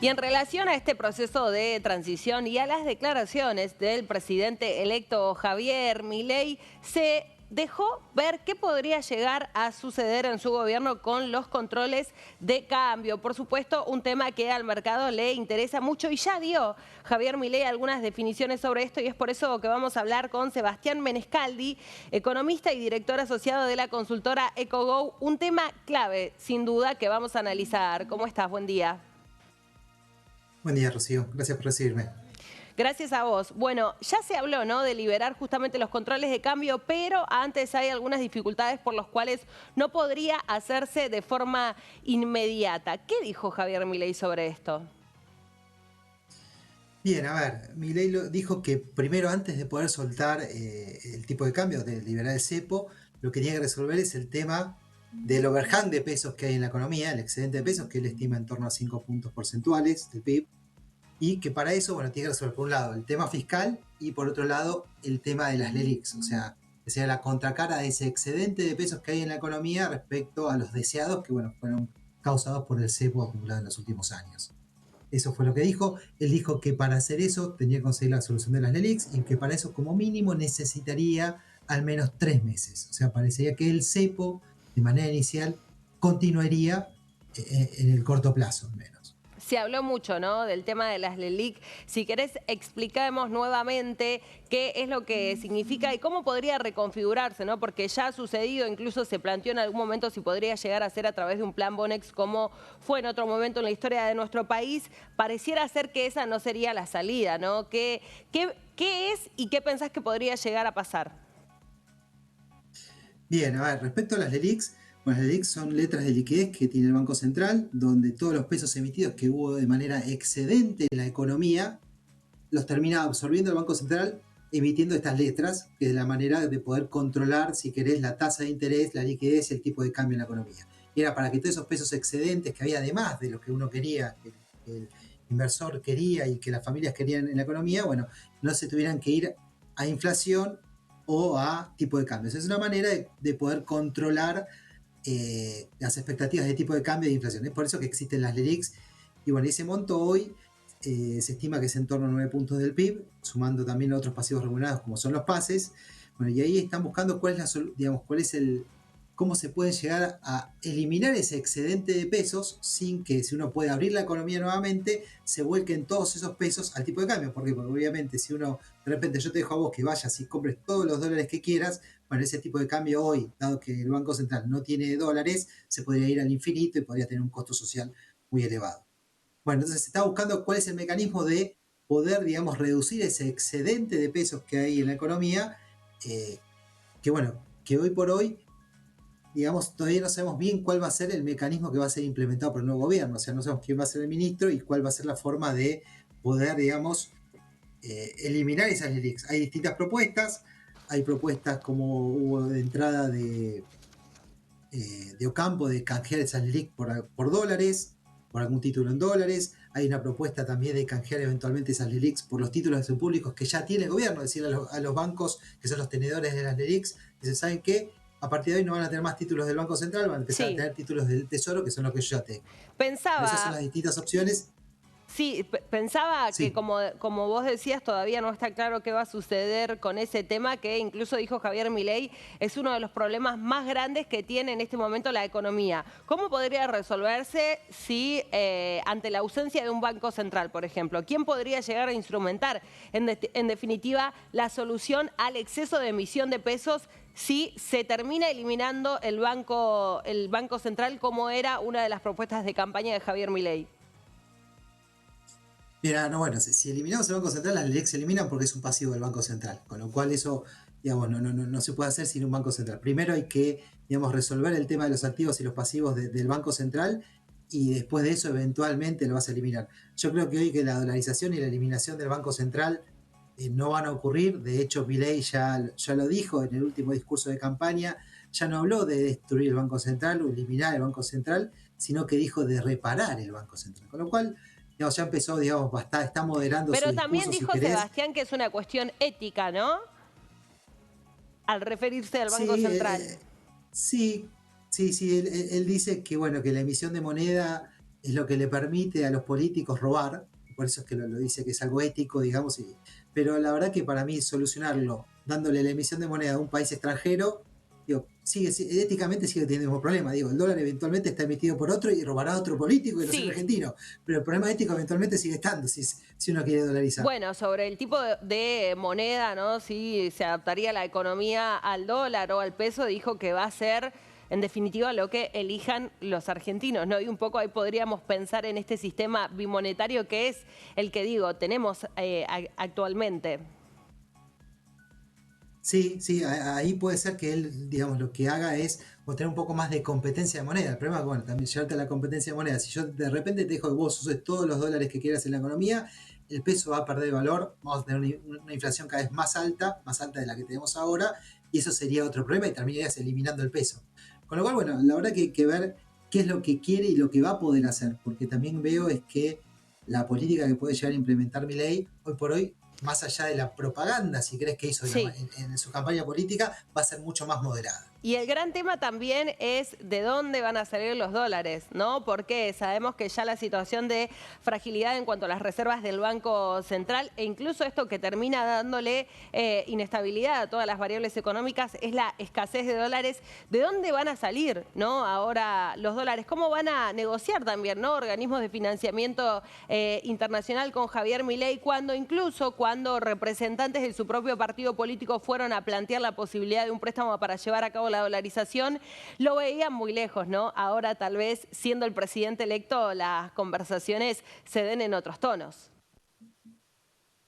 Y en relación a este proceso de transición y a las declaraciones del presidente electo Javier Milei, se dejó ver qué podría llegar a suceder en su gobierno con los controles de cambio. Por supuesto, un tema que al mercado le interesa mucho y ya dio Javier Milei algunas definiciones sobre esto y es por eso que vamos a hablar con Sebastián Menescaldi, economista y director asociado de la consultora EcoGo. Un tema clave, sin duda, que vamos a analizar. ¿Cómo estás? Buen día. Buen día, Rocío. Gracias por recibirme. Gracias a vos. Bueno, ya se habló, ¿no?, de liberar justamente los controles de cambio, pero antes hay algunas dificultades por las cuales no podría hacerse de forma inmediata. ¿Qué dijo Javier Milei sobre esto? Bien, a ver, dijo que primero, antes de poder soltar el tipo de cambio, de liberar el cepo, lo que tiene que resolver es el tema del overhang de pesos que hay en la economía, el excedente de pesos, que él estima en torno a 5 puntos porcentuales del PIB, y que para eso, bueno, tiene que resolver por un lado el tema fiscal y por otro lado el tema de las LELIQs, o sea, que sea la contracara de ese excedente de pesos que hay en la economía respecto a los deseados que, bueno, fueron causados por el cepo acumulado en los últimos años. Eso fue lo que dijo. Él dijo que para hacer eso tenía que conseguir la solución de las LELIQs y que para eso como mínimo necesitaría al menos 3 meses. O sea, parecería que el cepo de manera inicial continuaría en el corto plazo al menos. Se habló mucho, ¿no?, del tema de las LELIQ. Si querés, explicamos nuevamente qué es lo que significa y cómo podría reconfigurarse, ¿no? Porque ya ha sucedido, incluso se planteó en algún momento si podría llegar a ser a través de un plan Bonex, como fue en otro momento en la historia de nuestro país. Pareciera ser que esa no sería la salida, ¿no? ¿Qué es y qué pensás que podría llegar a pasar? Bien, a ver, respecto a las LELIQs, bueno, las LELIQs son letras de liquidez que tiene el Banco Central, donde todos los pesos emitidos que hubo de manera excedente en la economía los termina absorbiendo el Banco Central emitiendo estas letras, que es la manera de poder controlar, si querés, la tasa de interés, la liquidez y el tipo de cambio en la economía. Y era para que todos esos pesos excedentes que había, además de lo que uno quería, que el inversor quería y que las familias querían en la economía, bueno, no se tuvieran que ir a inflación o a tipo de cambio. Es una manera de poder controlar las expectativas de tipo de cambio y de inflación. Es por eso que existen las LELIQs. Y bueno, ese monto hoy se estima que es en torno a 9 puntos del PIB, sumando también otros pasivos remunerados como son los pases. Bueno, y ahí están buscando cuál es digamos, cómo se puede llegar a eliminar ese excedente de pesos sin que, si uno puede abrir la economía nuevamente, se vuelquen todos esos pesos al tipo de cambio. ¿Por qué? Porque obviamente si uno, de repente yo te dejo a vos que vayas y compres todos los dólares que quieras, bueno, ese tipo de cambio hoy, dado que el Banco Central no tiene dólares, se podría ir al infinito y podría tener un costo social muy elevado. Bueno, entonces se está buscando cuál es el mecanismo de poder, digamos, reducir ese excedente de pesos que hay en la economía, eh, que bueno, que hoy por hoy, digamos, todavía no sabemos bien cuál va a ser el mecanismo que va a ser implementado por el nuevo gobierno, o sea, no sabemos quién va a ser el ministro y cuál va a ser la forma de poder, digamos, eliminar esas LELIQs. Hay distintas propuestas, hay propuestas como hubo de entrada de Ocampo de canjear esas LELIQ por dólares, por algún título en dólares. Hay una propuesta también de canjear eventualmente esas LELIQs por los títulos públicos que ya tiene el gobierno, es decir, a los bancos que son los tenedores de las LELIQs, dicen, ¿saben qué? A partir de hoy no van a tener más títulos del Banco Central, van a empezar a Sí, tener títulos del Tesoro, que son los que yo ya tengo. Bueno, esas son pensaba. las distintas opciones. Sí, pensaba que Sí. como vos decías, todavía no está claro qué va a suceder con ese tema, que incluso dijo Javier Milei, es uno de los problemas más grandes que tiene en este momento la economía. ¿Cómo podría resolverse si ante la ausencia de un banco central, por ejemplo? ¿Quién podría llegar a instrumentar, en definitiva, la solución al exceso de emisión de pesos si se termina eliminando el banco central, como era una de las propuestas de campaña de Javier Milei? Mira, no, bueno, si eliminamos el Banco Central, las LELIQs se eliminan porque es un pasivo del Banco Central, con lo cual eso, digamos, no se puede hacer sin un Banco Central. Primero hay que, digamos, resolver el tema de los activos y los pasivos del Banco Central y después de eso eventualmente lo vas a eliminar. Yo creo que hoy que la dolarización y la eliminación del Banco Central no van a ocurrir. De hecho, Milei ya lo dijo en el último discurso de campaña, ya no habló de destruir el Banco Central o eliminar el Banco Central, sino que dijo de reparar el Banco Central. Con lo cual, digamos, ya empezó, digamos, está moderando su Pero también discurso, si dijo querés. Sebastián que es una cuestión ética, ¿no? Al referirse al Banco Sí, Central. sí, sí, él dice que, bueno, que la emisión de moneda es lo que le permite a los políticos robar, por eso es que lo dice que es algo ético, digamos, pero la verdad que para mí solucionarlo dándole la emisión de moneda a un país extranjero, digo, éticamente sigue teniendo el mismo problema. Digo, el dólar eventualmente está emitido por otro y robará a otro político y no será Sí. argentino. Pero el problema ético eventualmente sigue estando si uno quiere dolarizar. Bueno, sobre el tipo de moneda, ¿no? Si se adaptaría la economía al dólar o al peso, dijo que va a ser, en definitiva, lo que elijan los argentinos, ¿no? Y un poco ahí podríamos pensar en este sistema bimonetario que es el que, digo, tenemos actualmente. Sí, sí, ahí puede ser que él, digamos, lo que haga es tener un poco más de competencia de moneda. El problema es que, bueno, también llevarte a la competencia de moneda. Si yo de repente te dejo que vos uses todos los dólares que quieras en la economía, el peso va a perder valor, vamos a tener una inflación cada vez más alta de la que tenemos ahora, y eso sería otro problema y terminarías eliminando el peso. Con lo cual, bueno, la verdad que hay que ver qué es lo que quiere y lo que va a poder hacer, porque también veo es que la política que puede llegar a implementar mi ley, hoy por hoy, más allá de la propaganda, si crees que hizo Sí. en su campaña política, va a ser mucho más moderada. Y el gran tema también es de dónde van a salir los dólares, ¿no? Porque sabemos que ya la situación de fragilidad en cuanto a las reservas del Banco Central e incluso esto que termina dándole inestabilidad a todas las variables económicas es la escasez de dólares. ¿De dónde van a salir, no? Ahora los dólares, ¿cómo van a negociar también, no? Organismos de financiamiento internacional con Javier Milei, cuando representantes de su propio partido político fueron a plantear la posibilidad de un préstamo para llevar a cabo la dolarización, lo veían muy lejos, ¿no? Ahora tal vez siendo el presidente electo las conversaciones se den en otros tonos.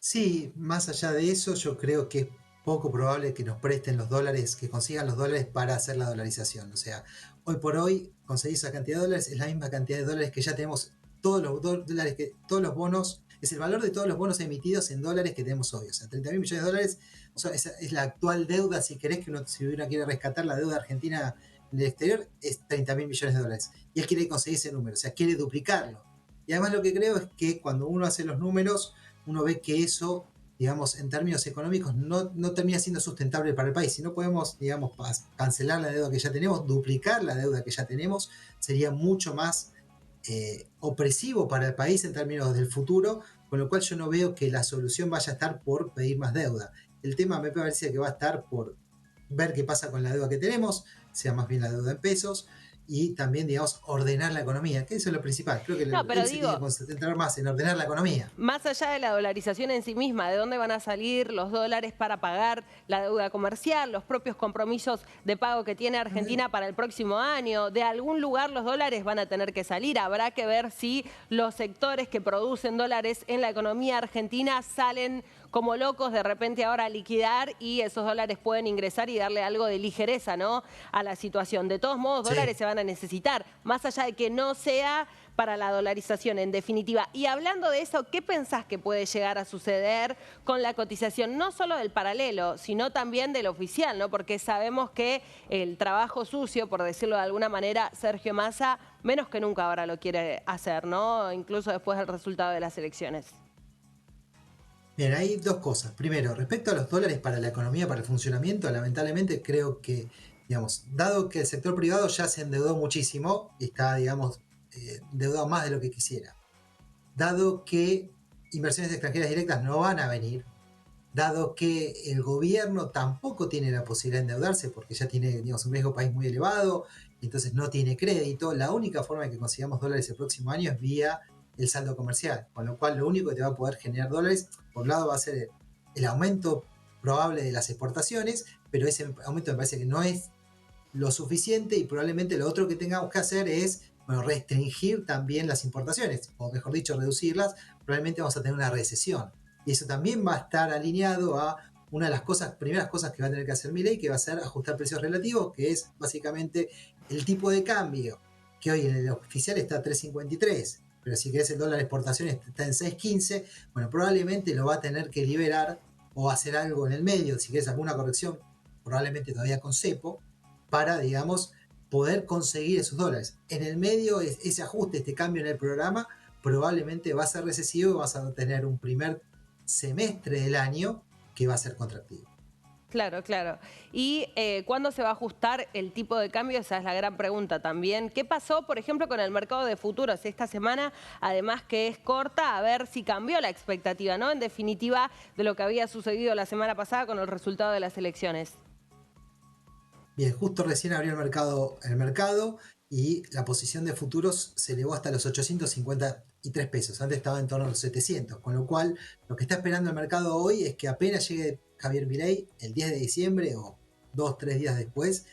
Sí, más allá de eso, yo creo que es poco probable que nos presten los dólares, que consigan los dólares para hacer la dolarización. O sea, hoy por hoy conseguir esa cantidad de dólares es la misma cantidad de dólares que ya tenemos, todos los dólares todos los bonos, es el valor de todos los bonos emitidos en dólares que tenemos hoy. O sea, 30 mil millones de dólares, o sea, esa es la actual deuda, si querés que si uno quiere rescatar la deuda argentina en el exterior, es 30 mil millones de dólares. Y él quiere conseguir ese número, o sea, quiere duplicarlo. Y además lo que creo es que cuando uno hace los números, uno ve que eso, digamos, en términos económicos no termina siendo sustentable para el país. Si no podemos, digamos, cancelar la deuda que ya tenemos, duplicar la deuda que ya tenemos, sería mucho más opresivo para el país en términos del futuro, con lo cual yo no veo que la solución vaya a estar por pedir más deuda. El tema me parece que va a estar por ver qué pasa con la deuda que tenemos, sea más bien la deuda en pesos, y también, digamos, ordenar la economía, que eso es lo principal. Creo que No, pero él se tiene que digo, concentrar más en ordenar la economía. más allá de la dolarización en sí misma, ¿de dónde van a salir los dólares para pagar la deuda comercial, los propios compromisos de pago que tiene Argentina para el próximo año? De algún lugar los dólares van a tener que salir. Habrá que ver si los sectores que producen dólares en la economía argentina salen como locos de repente ahora a liquidar y esos dólares pueden ingresar y darle algo de ligereza, ¿no?, a la situación. De todos modos, dólares Sí. se van a necesitar, más allá de que no sea para la dolarización, en definitiva. Y hablando de eso, ¿qué pensás que puede llegar a suceder con la cotización, no solo del paralelo, sino también del oficial, ¿no? Porque sabemos que el trabajo sucio, por decirlo de alguna manera, Sergio Massa, menos que nunca ahora lo quiere hacer, ¿no? Incluso después del resultado de las elecciones. Bien, hay dos cosas. Primero, respecto a los dólares para la economía, para el funcionamiento, lamentablemente creo que, digamos, dado que el sector privado ya se endeudó muchísimo y está, digamos, endeudado más de lo que quisiera, dado que inversiones extranjeras directas no van a venir, dado que el gobierno tampoco tiene la posibilidad de endeudarse porque ya tiene, digamos, un riesgo país muy elevado y entonces no tiene crédito, la única forma de que consigamos dólares el próximo año es vía el saldo comercial, con lo cual lo único que te va a poder generar dólares, por un lado va a ser el aumento probable de las exportaciones, pero ese aumento me parece que no es lo suficiente y probablemente lo otro que tengamos que hacer es, bueno, restringir también las importaciones, o mejor dicho, reducirlas, probablemente vamos a tener una recesión. Y eso también va a estar alineado a una de las primeras cosas que va a tener que hacer Milei, que va a ser ajustar precios relativos, que es básicamente el tipo de cambio, que hoy en el oficial está a 3.53, pero si querés el dólar exportación está en 6.15, bueno, probablemente lo va a tener que liberar o hacer algo en el medio, si querés alguna corrección, probablemente todavía con cepo, para, digamos, poder conseguir esos dólares. En el medio, ese ajuste, este cambio en el programa, probablemente va a ser recesivo y vas a tener un primer semestre del año que va a ser contractivo. Claro, claro. ¿Y cuándo se va a ajustar el tipo de cambio? Esa es la gran pregunta también. ¿Qué pasó, por ejemplo, con el mercado de futuros esta semana? Además que es corta, a ver si cambió la expectativa, ¿no? En definitiva, de lo que había sucedido la semana pasada con el resultado de las elecciones. Bien, justo recién abrió el mercado y la posición de futuros se elevó hasta los 853 pesos. Antes estaba en torno a los 700, con lo cual lo que está esperando el mercado hoy es que apenas llegue Javier Milei el 10 de diciembre o 2, 3 días después,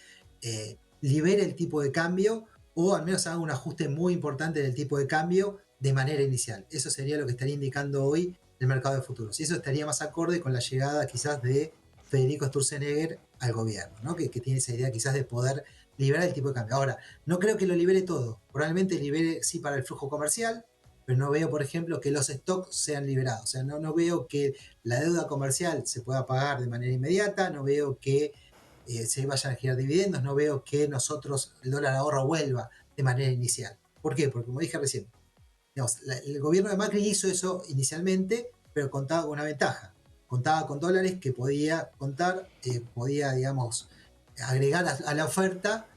libere el tipo de cambio o al menos haga un ajuste muy importante del tipo de cambio de manera inicial. Eso sería lo que estaría indicando hoy el mercado de futuros. Y eso estaría más acorde con la llegada quizás de Federico Sturzenegger al gobierno, ¿no? Que tiene esa idea quizás de poder liberar el tipo de cambio. Ahora, no creo que lo libere todo. Probablemente libere sí para el flujo comercial, pero no veo, por ejemplo, que los stocks sean liberados. O sea, no veo que la deuda comercial se pueda pagar de manera inmediata, no veo que se vayan a girar dividendos, no veo que nosotros el dólar ahorro vuelva de manera inicial. ¿Por qué? Porque como dije recién, digamos, el gobierno de Macri hizo eso inicialmente, pero contaba con una ventaja. Contaba con dólares que podía contar, podía, digamos, agregar a la oferta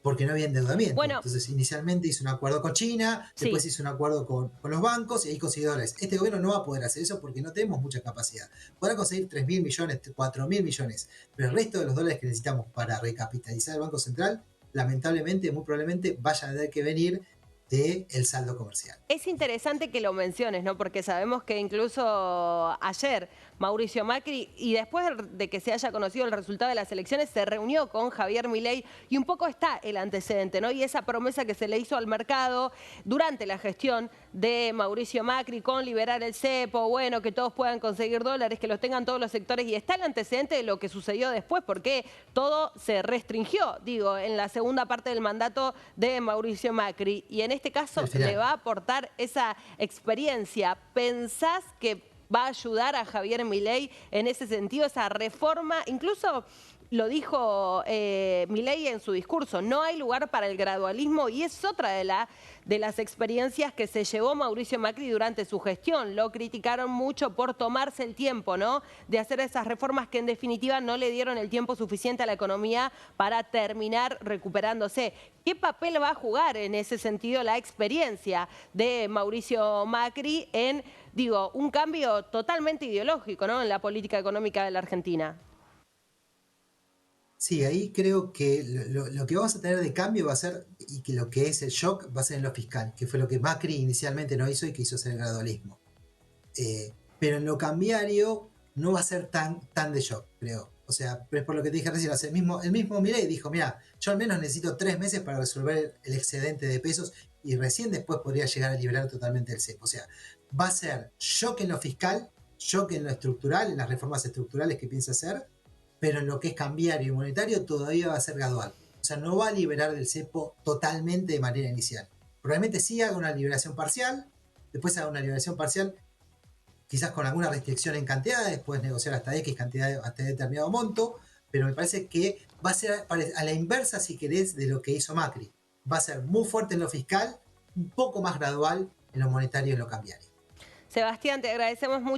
porque no había endeudamiento. Bueno, Entonces, inicialmente hizo un acuerdo con China, sí. después hizo un acuerdo con los bancos y ahí consiguió dólares. Este gobierno no va a poder hacer eso porque no tenemos mucha capacidad. Podrá conseguir 3.000 millones, 4.000 millones, pero el resto de los dólares que necesitamos para recapitalizar el Banco Central, lamentablemente, muy probablemente vayan a tener que venir del saldo comercial. Es interesante que lo menciones, ¿no? Porque sabemos que incluso ayer Mauricio Macri, y después de que se haya conocido el resultado de las elecciones, se reunió con Javier Milei y un poco está el antecedente, ¿no? Y esa promesa que se le hizo al mercado durante la gestión de Mauricio Macri con liberar el cepo, bueno, que todos puedan conseguir dólares, que los tengan todos los sectores. Y está el antecedente de lo que sucedió después, porque todo se restringió, digo, en la segunda parte del mandato de Mauricio Macri. Y en este caso El le final. va a aportar esa experiencia. ¿Pensás que va a ayudar a Javier Milei en ese sentido, esa reforma? Incluso lo dijo Milei en su discurso, no hay lugar para el gradualismo y es otra de las experiencias que se llevó Mauricio Macri durante su gestión. Lo criticaron mucho por tomarse el tiempo, ¿no? De hacer esas reformas que en definitiva no le dieron el tiempo suficiente a la economía para terminar recuperándose. ¿Qué papel va a jugar en ese sentido la experiencia de Mauricio Macri en, digo, un cambio totalmente ideológico, ¿no? En la política económica de la Argentina? Sí, ahí creo que lo que vamos a tener de cambio va a ser, y que lo que es el shock va a ser en lo fiscal, que fue lo que Macri inicialmente no hizo y quiso hacer el gradualismo. Pero en lo cambiario no va a ser tan de shock, creo. O sea, es por lo que te dije recién, o sea, el mismo Milei dijo, mira, yo al menos necesito 3 meses para resolver el excedente de pesos y recién después podría llegar a liberar totalmente el cepo. O sea, va a ser shock en lo fiscal, shock en lo estructural, en las reformas estructurales que piensa hacer, pero en lo que es cambiario y monetario todavía va a ser gradual. O sea, no va a liberar del cepo totalmente de manera inicial. Probablemente sí haga una liberación parcial, después haga una liberación parcial quizás con alguna restricción en cantidades, puedes negociar hasta X cantidad, hasta determinado monto, pero me parece que va a ser a la inversa, si querés, de lo que hizo Macri. Va a ser muy fuerte en lo fiscal, un poco más gradual en lo monetario y en lo cambiario. Sebastián, te agradecemos mucho.